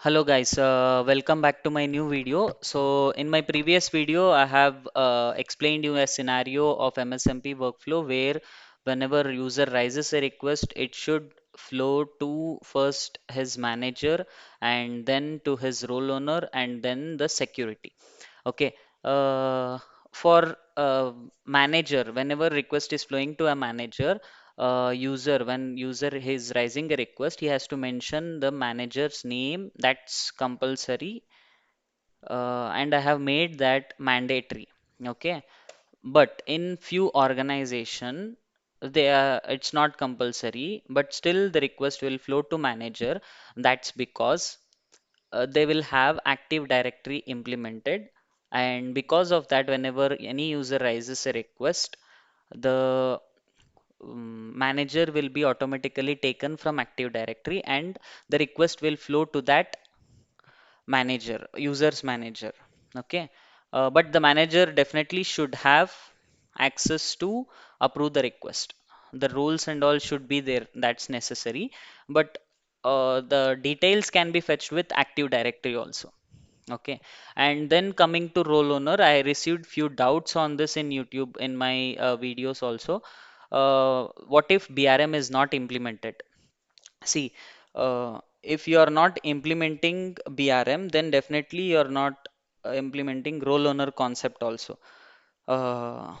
Hello guys, welcome back to my new video. So in my previous video, I have explained you a scenario of MSMP workflow where whenever user raises a request, it should flow to first his manager and then to his role owner and then the security. Okay. For manager, whenever request is flowing to a manager, when user is raising a request, he has to mention the manager's name. That's compulsory, and I have made that mandatory. Okay, but in few organization, it's not compulsory, but still the request will flow to manager. That's because they will have Active Directory implemented, and because of that, whenever any user raises a request, the manager will be automatically taken from Active Directory, and the request will flow to that manager, user's manager. Okay, but the manager definitely should have access to approve the request. The rules and all should be there, that's necessary, but the details can be fetched with Active Directory also. Okay, and then coming to role owner, I received few doubts on this in YouTube in my videos also. What if BRM is not implemented? See, if you are not implementing BRM, then definitely you are not implementing role owner concept also. Uh,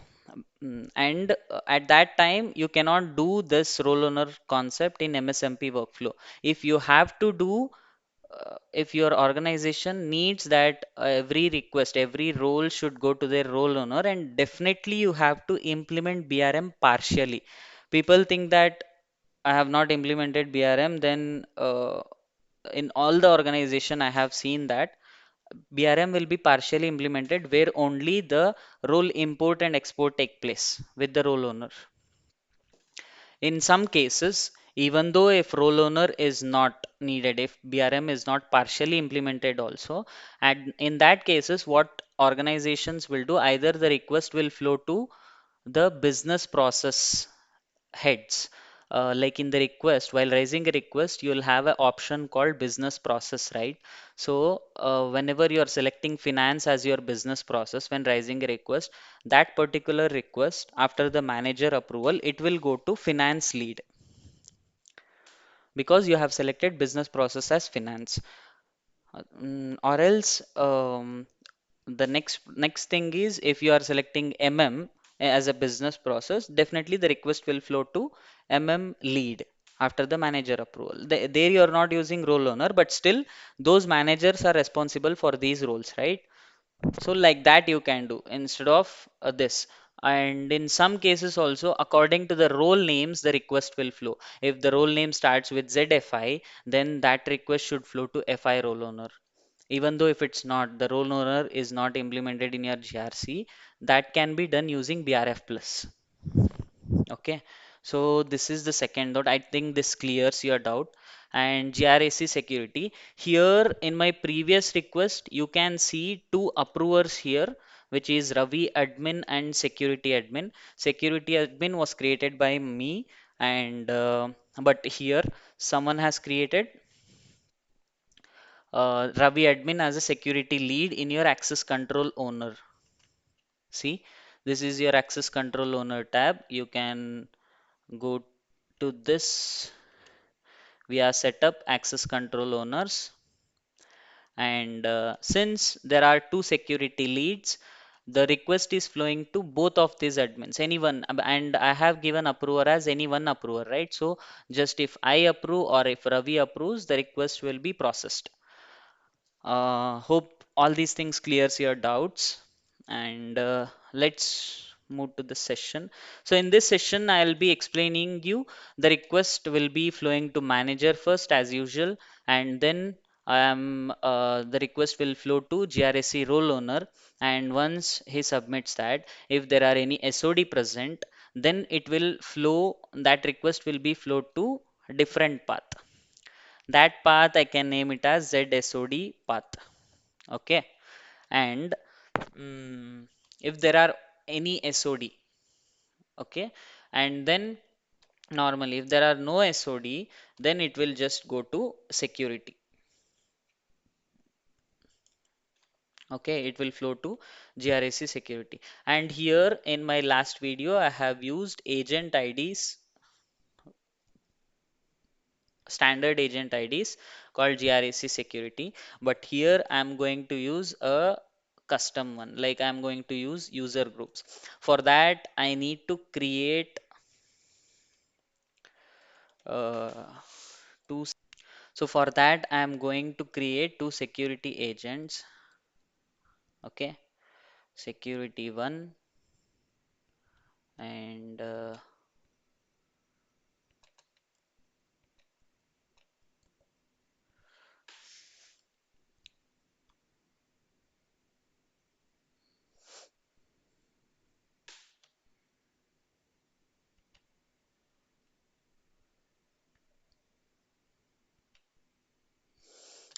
and at that time, you cannot do this role owner concept in MSMP workflow. If you have to do if your organization needs that every request, every role should go to their role owner, and definitely you have to implement BRM partially. People think that I have not implemented BRM, then in all the organization I have seen that BRM will be partially implemented where only the role import and export take place with the role owner. In some cases, even though if role owner is not needed, if BRM is not partially implemented also, and in that cases, what organizations will do, either the request will flow to the business process heads. Like in the request, while raising a request, you'll have an option called business process, right? So, whenever you are selecting finance as your business process when raising a request, that particular request, after the manager approval, it will go to finance lead because you have selected business process as finance. Or else, the next thing is if you are selecting as a business process, definitely the request will flow to lead after the manager approval. There you are not using role owner, but still those managers are responsible for these roles, right? So like that you can do instead of this. And in some cases also, according to the role names, the request will flow. If the role name starts with ZFI, then that request should flow to FI role owner. Even though if it's not, the role owner is not implemented in your GRC, that can be done using BRF plus. Okay, so this is the second dot. I think this clears your doubt. And GRAC security. Here in my previous request, you can see two approvers here, which is Ravi admin and security admin. Security admin was created by me, and but here someone has created Ravi admin as a security lead in your access control owner. See, this is your access control owner tab. You can go to this. We are set up access control owners, and since there are two security leads, the request is flowing to both of these admins, anyone, and I have given approver as any one approver, right? So just if I approve or if Ravi approves, the request will be processed. Hope all these things clears your doubts, and let's move to the session. So in this session, I'll be explaining you the request will be flowing to manager first as usual, and then the request will flow to GRSC role owner, and once he submits that, if there are any SOD present, then it will flow, that request will be flowed to different path. That path I can name it as ZSOD path. Okay. And if there are any SOD, okay. And then normally if there are no SOD, then it will just go to security. Okay, it will flow to GRC security. And here in my last video, I have used agent IDs, standard agent IDs called GRC security. But here I'm going to use a custom one, like I'm going to use user groups. For that, I need to create uh, two. So for that, I'm going to create two security agents. Okay, security one and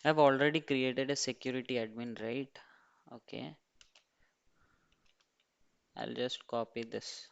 I've already created a security admin, right? Okay, I'll just copy this.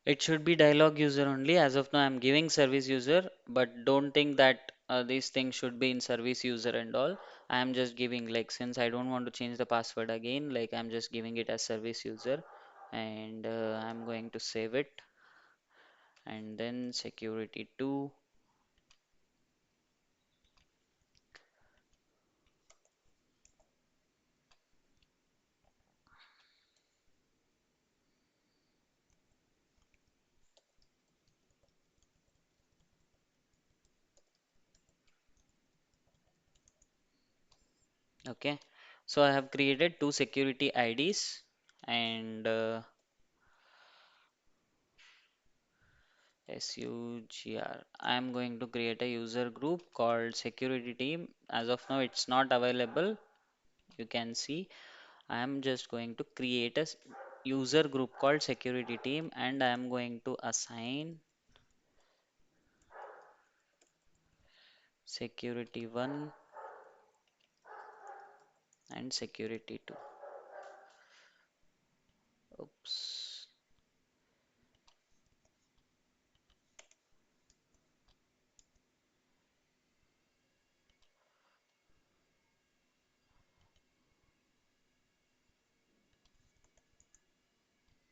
It should be dialog user only. As of now, I'm giving service user, but don't think that these things should be in service user and all. I'm just giving, like, since I don't want to change the password again, like I'm just giving it as service user, and I'm going to save it, and then security 2. Okay, so I have created two security IDs, and SUGR. I'm going to create a user group called security team. As of now, it's not available. You can see I am just going to create a user group called security team, and I am going to assign security 1 and security 2. Oops.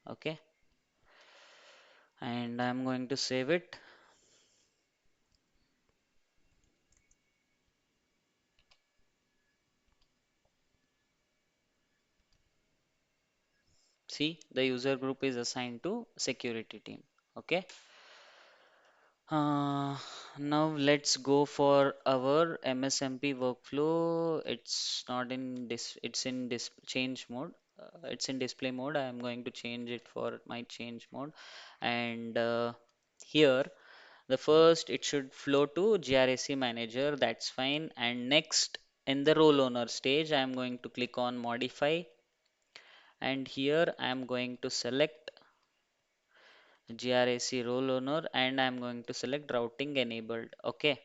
Okay, and I'm going to save it. See, the user group is assigned to security team. Okay. Uh, Now let's go for our MSMP workflow. It's not in this, it's in this change mode. It's in display mode. I am going to change it for my change mode. And here, the first it should flow to GRC manager. That's fine. And next, in the role owner stage, I am going to click on modify. And here I am going to select GRAC role owner and I'm going to select routing enabled. Okay.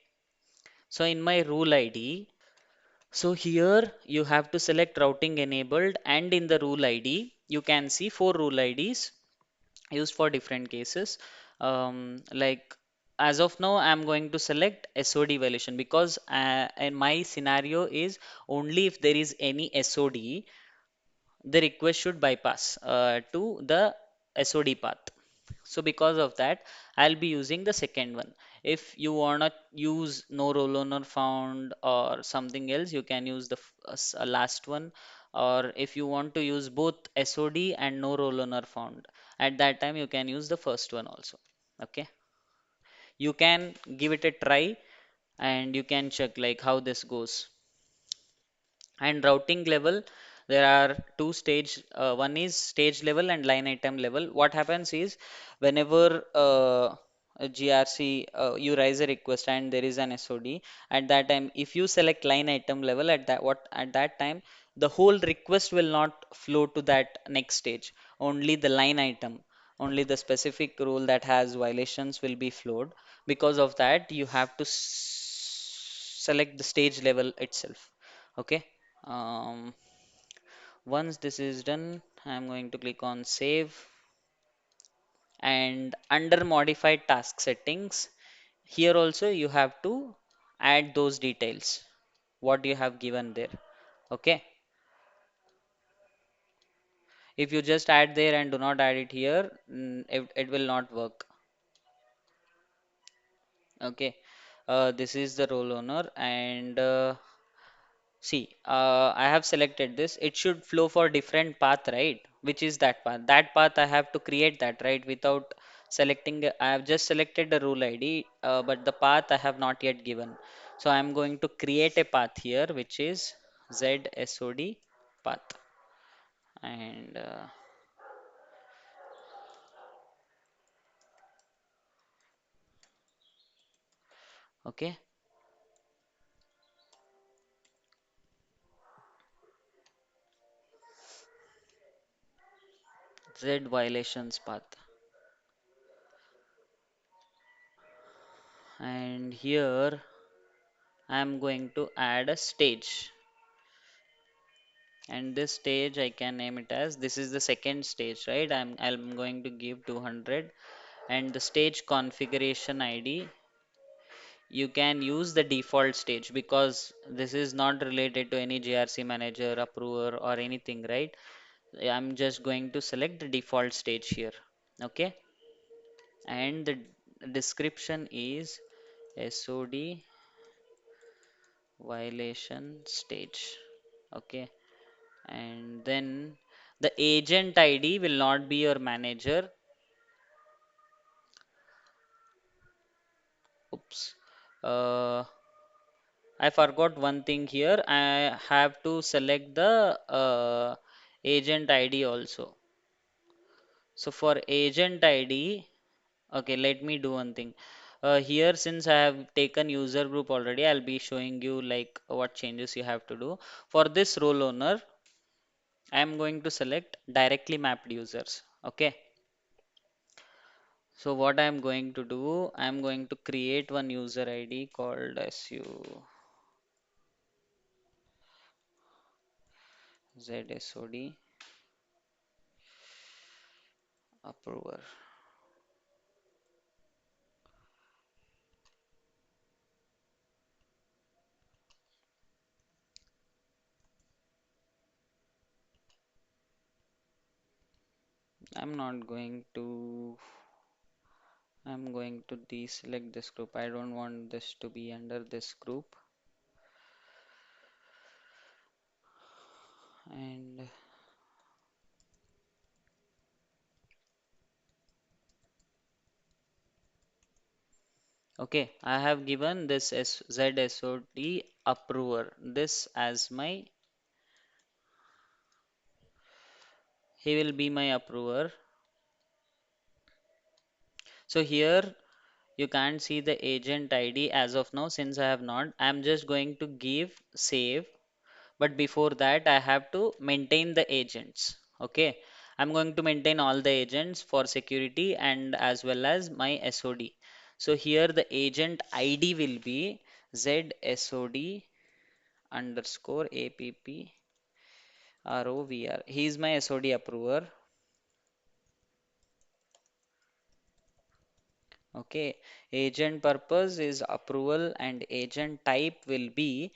So in my rule ID, so here you have to select routing enabled, and in the rule ID, you can see four rule IDs used for different cases. Like as of now, I'm going to select SOD violation because in my scenario is only if there is any SOD, the request should bypass to the SOD path. So because of that, I'll be using the second one. If you wanna use no roll owner found or something else, you can use the last one. Or if you want to use both SOD and no roll owner found, at that time you can use the first one also. Okay, you can give it a try and you can check like how this goes. And routing level, there are two stage. One is stage level and line item level. What happens is whenever a GRC, you raise a request and there is an SOD. At that time, if you select line item level at that time, the whole request will not flow to that next stage. Only the line item, only the specific rule that has violations will be flowed. Because of that, you have to select the stage level itself. Okay. Um, Once this is done, I'm going to click on save, and under modified task settings, here also you have to add those details what you have given there. Okay, if you just add there and do not add it here, it will not work. Okay, this is the role owner, and see, I have selected this. It should flow for different path, right? Which is that path? That path I have to create that, right? Without selecting, I have just selected the rule ID, but the path I have not yet given. So I'm going to create a path here, which is ZSOD path. And okay, Z violations path. And here I'm going to add a stage. And this stage I can name it as, this is the second stage, right? I'm going to give 200, and the stage configuration ID, you can use the default stage because this is not related to any GRC manager approver or anything, right? I'm just going to select the default stage here. Okay, and the description is SOD violation stage. Okay, and then the agent ID will not be your manager. Oops. Uh, I forgot one thing here. I have to select the agent ID also. So for agent ID, okay, let me do one thing. Here, since I have taken user group already, I'll be showing you like what changes you have to do. For this role owner, I am going to select directly mapped users. Okay. So what I am going to do, I am going to create one user ID called ZSOD approver. I'm not going to, I'm going to deselect this group. I don't want this to be under this group. And okay, I have given this as ZSOD approver, this as my, he will be my approver. So here you can't see the agent ID as of now since I have not. I'm just going to give save, but before that I have to maintain the agents. Okay, I'm going to maintain all the agents for security and as well as my SOD. So here the agent ID will be ZSOD underscore APPROVR. He is my SOD approver. Okay, agent purpose is approval and agent type will be,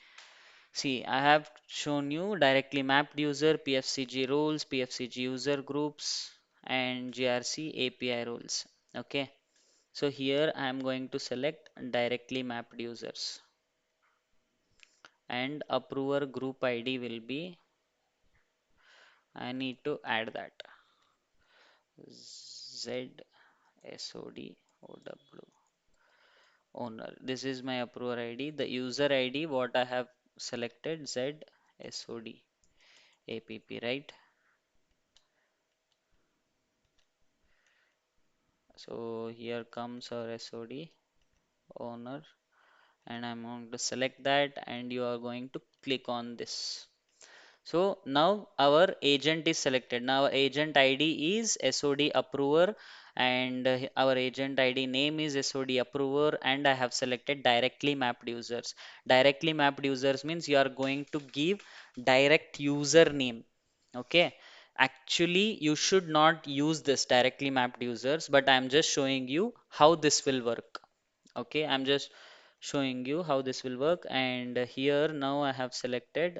see, I have shown you directly mapped user, PFCG roles, PFCG user groups, and GRC API roles. Okay, so here I am going to select directly mapped users, and approver group ID will be, I need to add that ZSOD owner. This is my approver ID. The user ID, what I have selected, ZSOD APP, right? So here comes our SOD owner, and I'm going to select that, and you are going to click on this. So now our agent is selected. Now our agent ID is SOD approver, and our agent ID name is SOD approver, and I have selected directly mapped users. Directly mapped users means you are going to give direct username. Okay. Actually, you should not use this directly mapped users, but I'm just showing you how this will work. Okay, I'm just showing you how this will work, and here now I have selected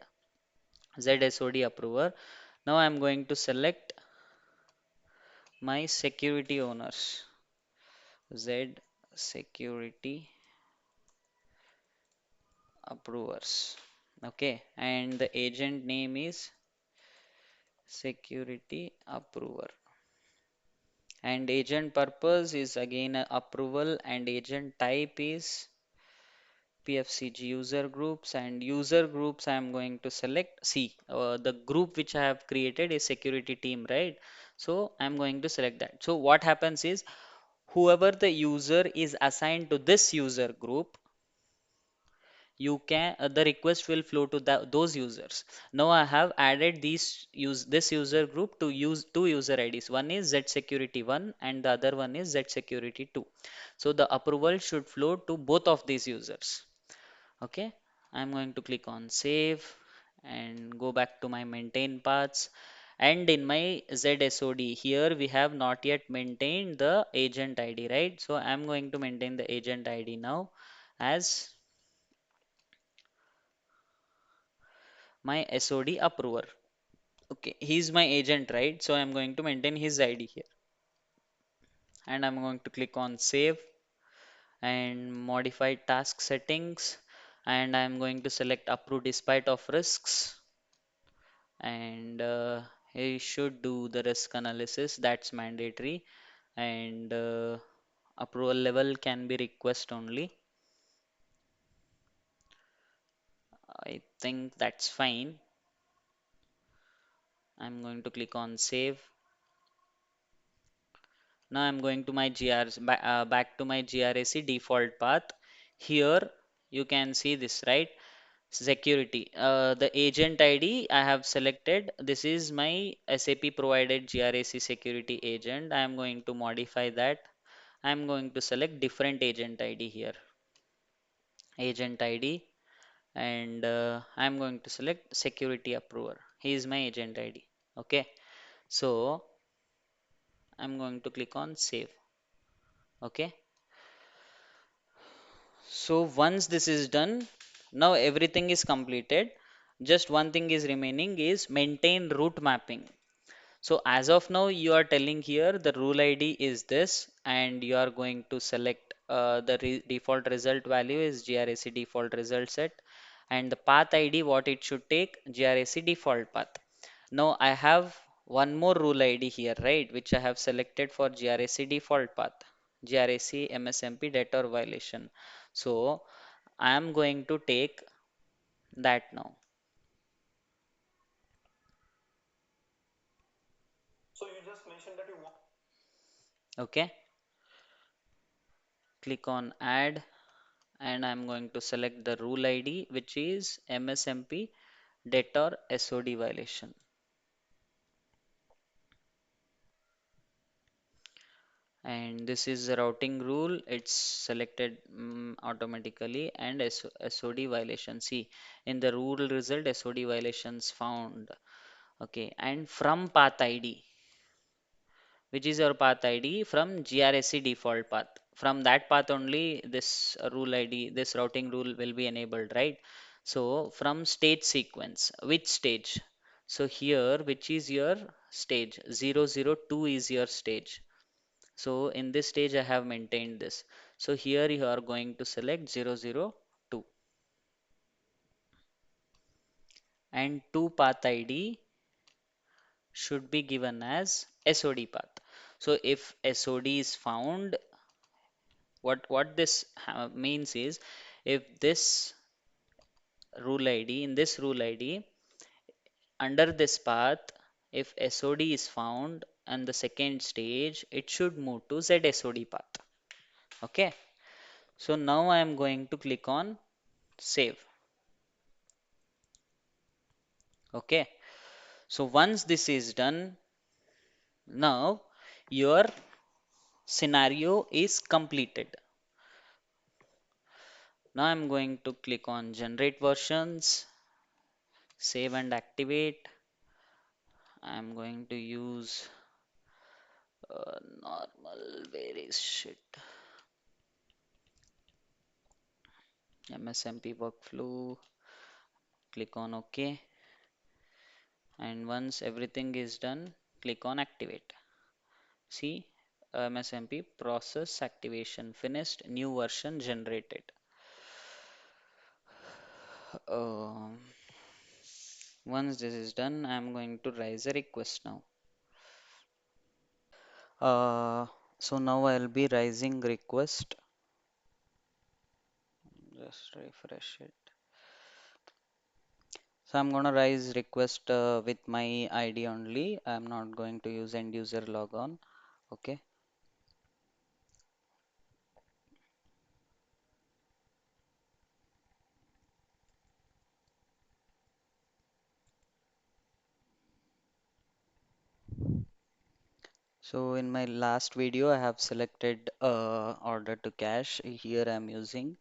ZSOD approver. Now I'm going to select my security owners. Z security approvers. Okay, and the agent name is security approver. And agent purpose is again a approval, and agent type is PFCG user groups, and user groups I am going to select. See, the group which I have created is security team, right? So I'm going to select that. So what happens is whoever the user is assigned to this user group, you can the request will flow to those users. Now I have added this user group to use two user IDs. One is Z security 1 and the other one is Z security 2. So the approval should flow to both of these users. Okay, I'm going to click on save and go back to my maintain paths. And in my ZSOD here, we have not yet maintained the agent ID, right? So I'm going to maintain the agent ID now as my SOD approver. Okay, he's my agent, right? So I'm going to maintain his ID here. And I'm going to click on save and modify task settings. And I'm going to select approve despite of risks, and he should do the risk analysis, that's mandatory, and approval level can be request only. I think that's fine. I'm going to click on save. Now I'm going to my back to my GRC default path. Here you can see this, right? Security. The agent ID I have selected. This is my SAP provided GRAC security agent. I am going to modify that. I am going to select different agent ID here. Agent ID, and I am going to select security approver. He is my agent ID. Okay. So I'm going to click on save. Okay. So once this is done, now everything is completed. Just one thing is remaining is maintain route mapping. So as of now, you are telling here the rule ID is this, and you are going to select the default result value is GRAC default result set, and the path ID what it should take GRAC default path. Now I have one more rule ID here, right, which I have selected for GRAC default path, GRAC MSMP debtor violation. So I am going to take that now. Okay, click on add, and I'm going to select the rule ID which is MSMP debtor SOD violation, and this is the routing rule. It's selected automatically, and SOD violation. See, in the rule result SOD violations found. Okay, and from path ID, which is your path ID from GRSC default path. From that path only this rule ID, this routing rule will be enabled, right? So from stage sequence, which stage? So here, which is your stage? 002 is your stage. So in this stage, I have maintained this. So here you are going to select 002 and to path ID should be given as SOD path. So if SOD is found, what this means is if this rule ID in this rule ID under this path, if SOD is found and the second stage it should move to ZSOD path. Okay, so now I am going to click on save. Okay, so once this is done, now your scenario is completed. Now I'm going to click on generate versions, save and activate. I'm going to use normal, where is shit, MSMP workflow. Click on OK, and once everything is done, click on activate. See, MSMP process activation finished, new version generated. Um, Once this is done, I'm going to raise a request now. Uh, so now I'll be raising request. Just refresh it. So I'm gonna raise request with my ID only. I'm not going to use end user logon. Okay. So in my last video, I have selected order to cash. Here I'm using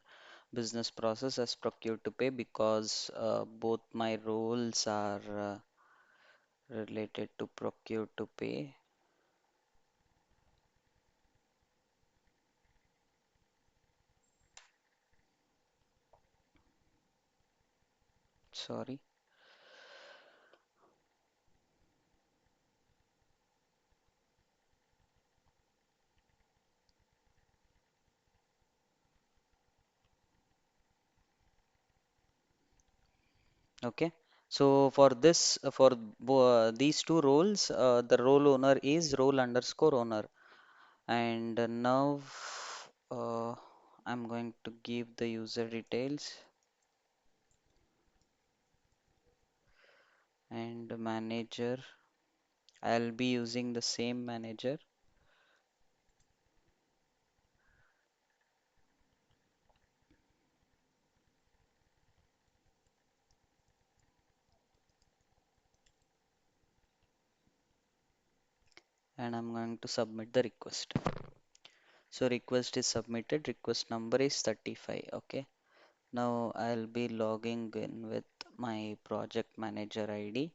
business process as procure to pay because both my roles are related to procure to pay. Sorry. Okay. So for this, these two roles, the role owner is role underscore owner. And now uh, I'm going to give the user details and manager. I'll be using the same manager. And I'm going to submit the request. So request is submitted. Request number is 35. Okay. Now I'll be logging in with my project manager ID.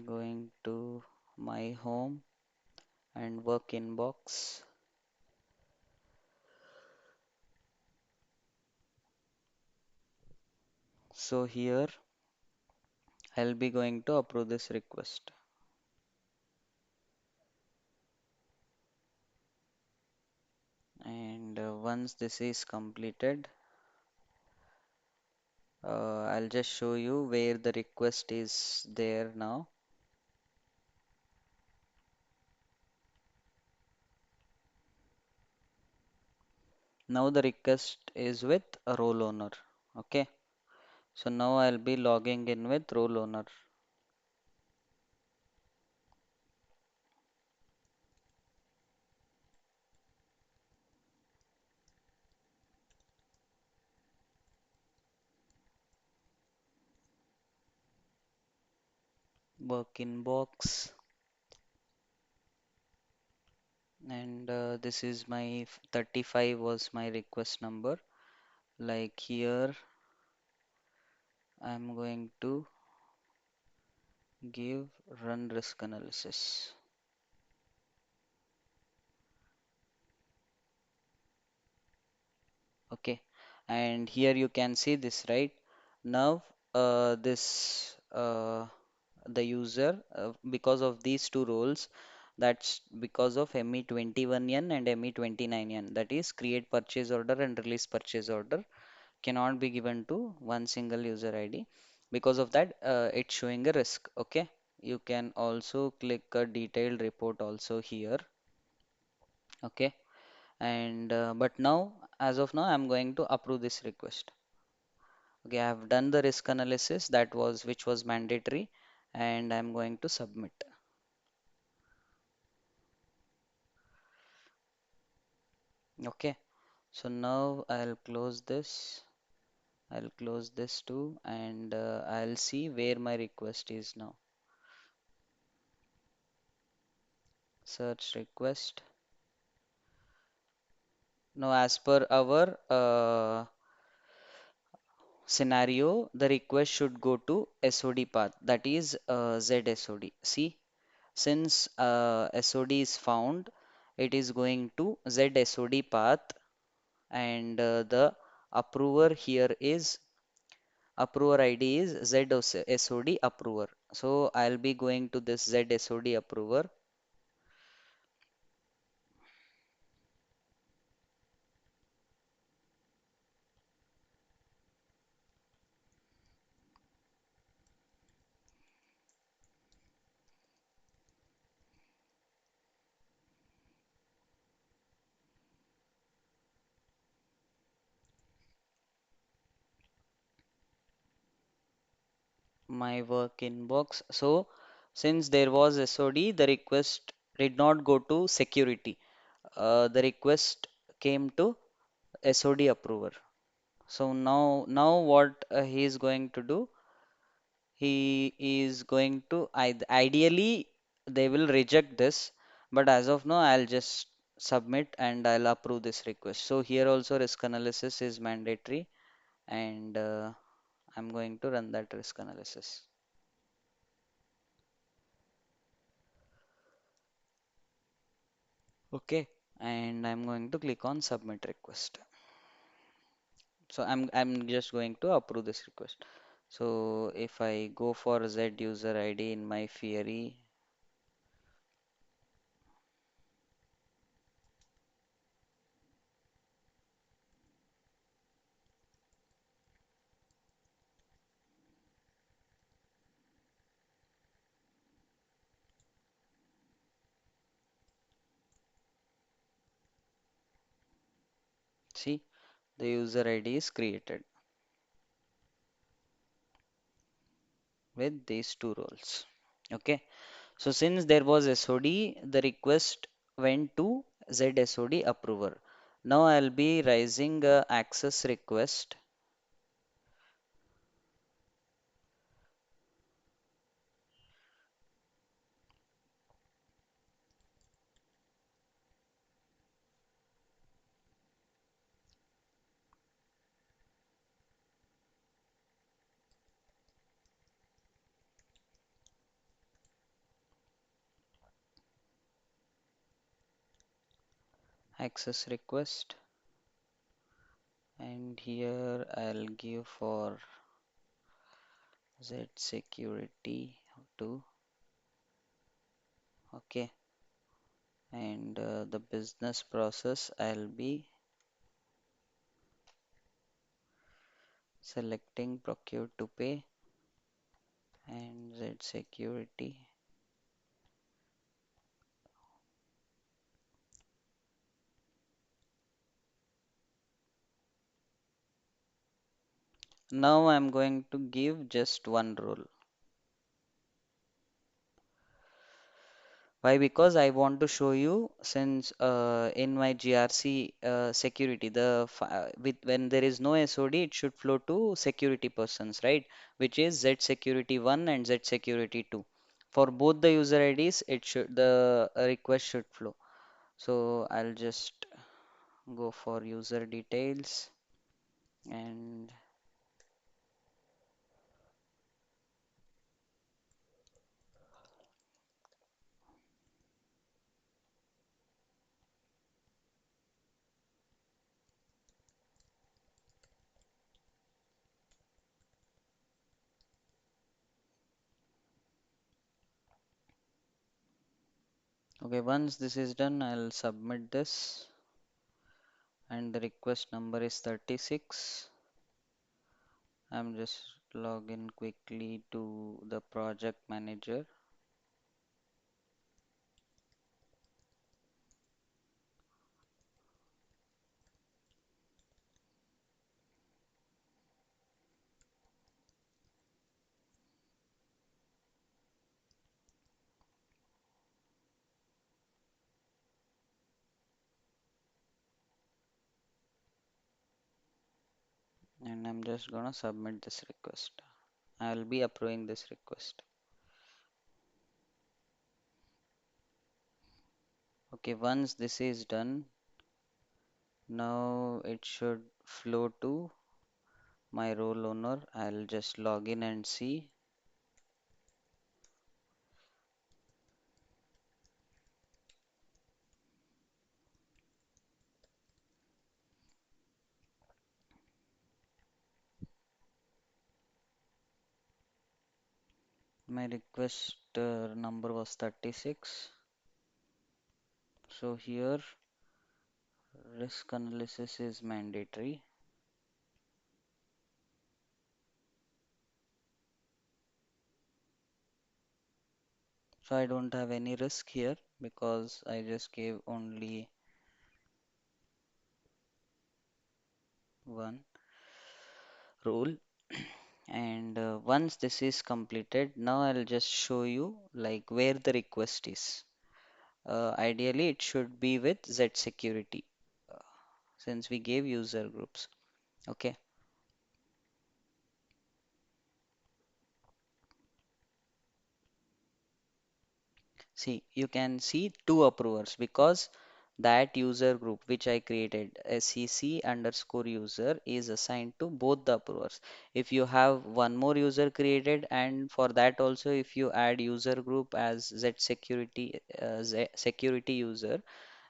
Going to my home and work inbox. So here I'll be going to approve this request. And once this is completed, I'll just show you where the request is there now. Now the request is with a role owner. Okay. So now I'll be logging in with role owner. Work inbox. And this is my 35 was my request number. Like here, I'm going to give run risk analysis. Okay, and here you can see this, right? Now this the user because of these two roles, that's because of ME21N and ME29N, that is create purchase order and release purchase order cannot be given to one single user ID. Because of that, it's showing a risk. Okay. You can also click a detailed report also here. Okay. And but now, as of now, I'm going to approve this request. Okay, I have done the risk analysis that was which was mandatory, and I'm going to submit. Okay, so now I'll close this too, and I'll see where my request is now. Search request. Now, as per our scenario, the request should go to SOD path, that is ZSOD. See, since SOD is found, it is going to ZSOD path, and the approver here is approver ID is ZSOD approver. So I'll be going to this ZSOD approver. My work inbox. So since there was SOD, the request did not go to security. The request came to SOD approver. So now what he is going to do? He is going to ideally they will reject this, but as of now I'll just submit and I'll approve this request. So here also risk analysis is mandatory, and I'm going to run that risk analysis. Okay, and I'm going to click on submit request. So I'm just going to approve this request. So if I go for Z user ID in my Fieri, see, the user ID is created with these two roles. Okay, so since there was SOD, the request went to ZSOD approver. Now I'll be raising a access request. Access request, and here I'll give for Z security 2. Okay, and the business process I'll be selecting procure to pay and Z security. Now I'm going to give just one role. Why? Because I want to show you, since in my GRC security, with when there is no SOD, it should flow to security persons, right? Which is Z security 1 and Z security 2. For both the user IDs, the request should flow. So I'll just go for user details, and okay, once this is done, I'll submit this, and the request number is 36. I'm just log in quickly to the project manager. and I'm just gonna submit this request. I'll be approving this request. Okay, once this is done, now it should flow to my role owner. I'll just log in and see. My request number was 36. So here risk analysis is mandatory. So I don't have any risk here because I just gave only one role. And once this is completed, now I'll just show you like where the request is. Ideally, it should be with Z security uh, since we gave user groups. Okay. See, you can see two approvers because that user group which I created, SEC underscore user, is assigned to both the approvers. If you have one more user created, and for that also, if you add user group as Z security user,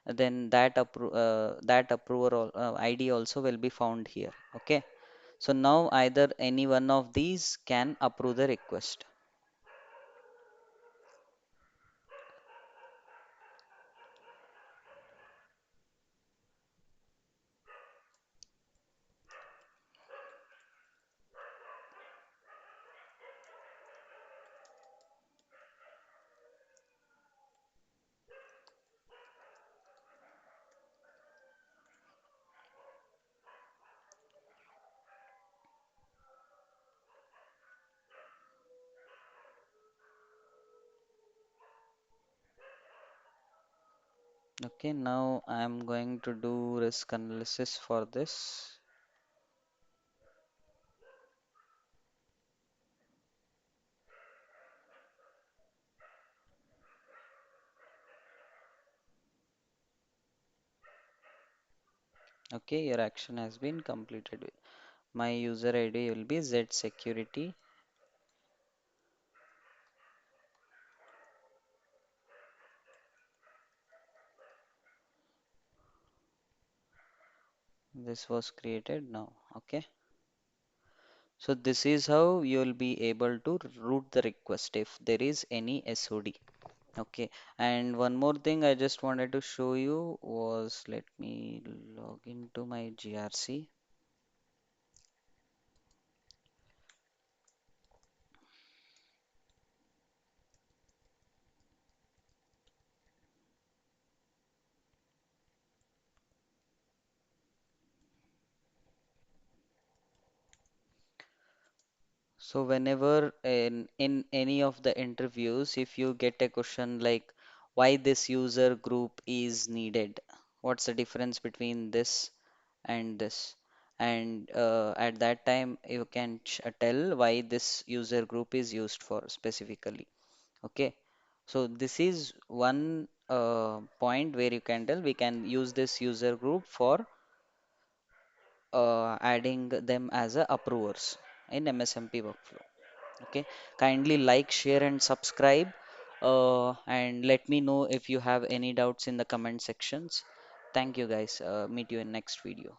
then that approver ID also will be found here. Okay. So now either any one of these can approve the request. Okay, now I'm going to do risk analysis for this. Okay, your action has been completed. My user ID will be Z security. This was created now. Okay. So this is how you will be able to route the request if there is any SOD. Okay. And one more thing I just wanted to show you was, let me log into my GRC. So whenever in any of the interviews, if you get a question like why this user group is needed, what's the difference between this and this? And at that time, you can tell why this user group is used for specifically. Okay. So this is one point where you can tell we can use this user group for adding them as a approvers in MSMP workflow. Okay, kindly like, share, and subscribe. And let me know if you have any doubts in the comment sections. Thank you, guys. Meet you in next video.